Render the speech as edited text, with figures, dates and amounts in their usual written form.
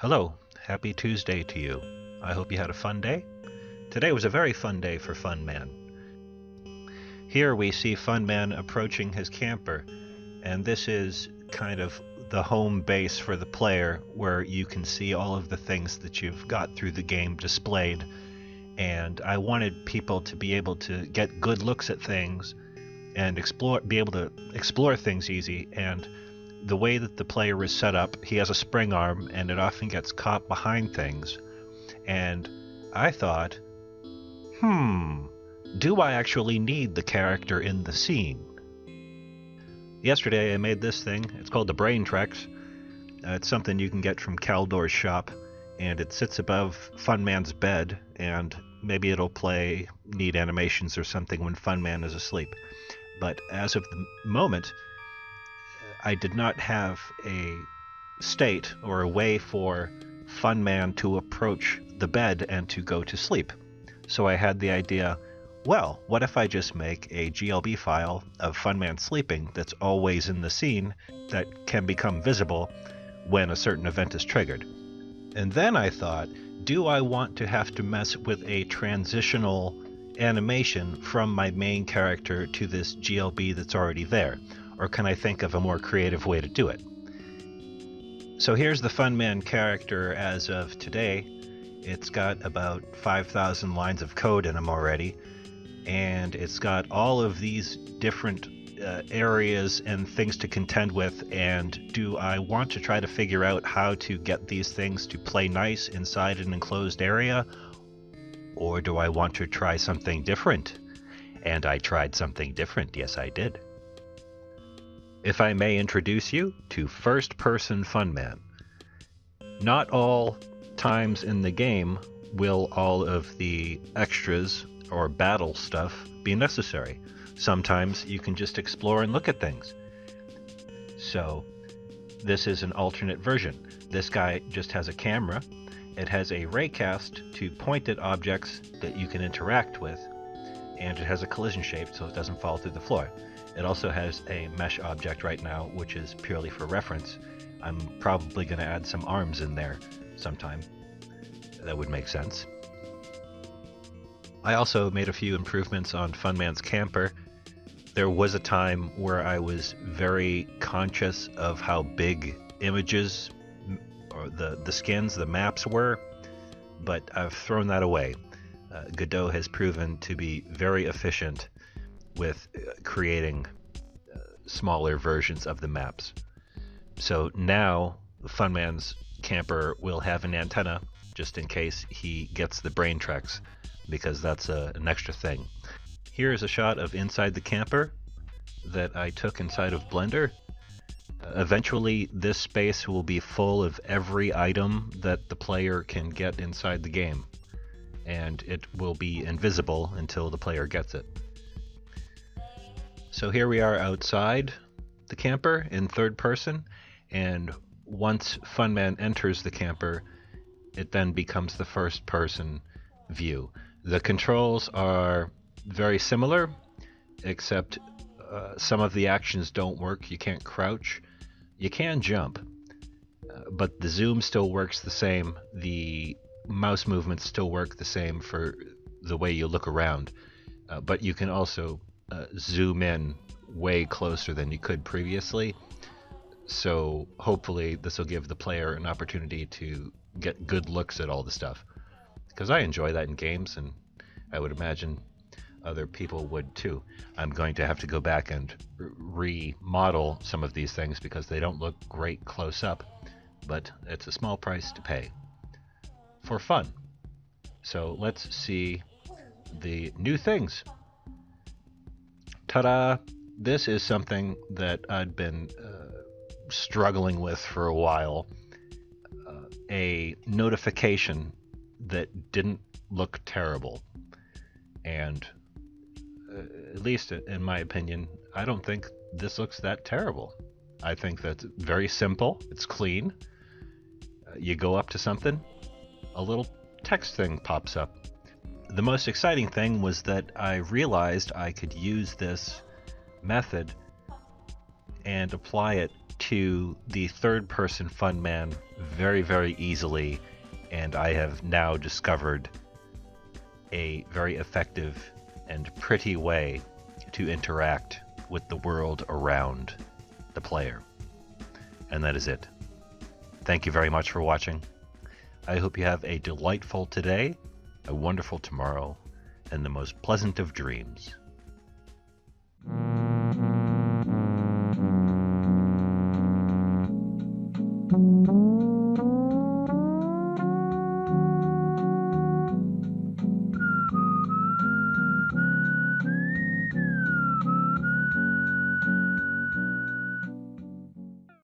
Hello, happy Tuesday to you. I hope you had a fun day. Today was a very fun day for Funman. Here we see Funman approaching his camper, and this is kind of the home base for the player where you can see all of the things that you've got through the game displayed. And I wanted people to be able to get good looks at things and be able to explore things easy. And the way that the player is set up, he has a spring arm and it often gets caught behind things. And I thought, do I actually need the character in the scene? Yesterday I made this thing. It's called the Brain Trex. It's something you can get from Caldor's shop, and it sits above Funman's bed, and maybe it'll play neat animations or something when Funman is asleep. But as of the moment, I did not have a state or a way for Funman to approach the bed and to go to sleep. So I had the idea, well, what if I just make a GLB file of Funman sleeping that's always in the scene that can become visible when a certain event is triggered? And then I thought, do I want to have to mess with a transitional animation from my main character to this GLB that's already there? Or can I think of a more creative way to do it? So here's the Funman character as of today. It's got about 5,000 lines of code in them already, and it's got all of these different areas and things to contend with. And do I want to try to figure out how to get these things to play nice inside an enclosed area, or do I want to try something different? And I tried something different, yes I did. If I may introduce you to first-person Funman. Not all times in the game will all of the extras or battle stuff be necessary. Sometimes you can just explore and look at things. So this is an alternate version. This guy just has a camera. It has a raycast to point at objects that you can interact with, and it has a collision shape so it doesn't fall through the floor. It also has a mesh object right now, which is purely for reference. I'm probably going to add some arms in there sometime. That would make sense. I also made a few improvements on Funman's camper. There was a time where I was very conscious of how big images, or the skins, the maps were, but I've thrown that away. Godot has proven to be very efficient with creating smaller versions of the maps. So now Funman's camper will have an antenna just in case he gets the Brain Trex, because that's an extra thing. Here's a shot of inside the camper that I took inside of Blender. Eventually this space will be full of every item that the player can get inside the game, and it will be invisible until the player gets it. So here we are outside the camper in third person, and once Funman enters the camper, it then becomes the first person view. The controls are very similar, except some of the actions don't work. You can't crouch. You can jump, but the zoom still works the same. The mouse movements still work the same for the way you look around, but you can also zoom in way closer than you could previously. So hopefully this will give the player an opportunity to get good looks at all the stuff, because I enjoy that in games, and I would imagine other people would too. I'm going to have to go back and remodel some of these things because they don't look great close up, but it's a small price to pay for fun. So let's see the new things. Ta-da! This is something that I'd been struggling with for a while. A notification that didn't look terrible. And at least in my opinion, I don't think this looks that terrible. I think that's very simple. It's clean. You go up to something, a little text thing pops up. The most exciting thing was that I realized I could use this method and apply it to the third-person fun man very, very easily, and I have now discovered a very effective and pretty way to interact with the world around the player. And that is it. Thank you very much for watching. I hope you have a delightful today, a wonderful tomorrow, and the most pleasant of dreams. Thank you.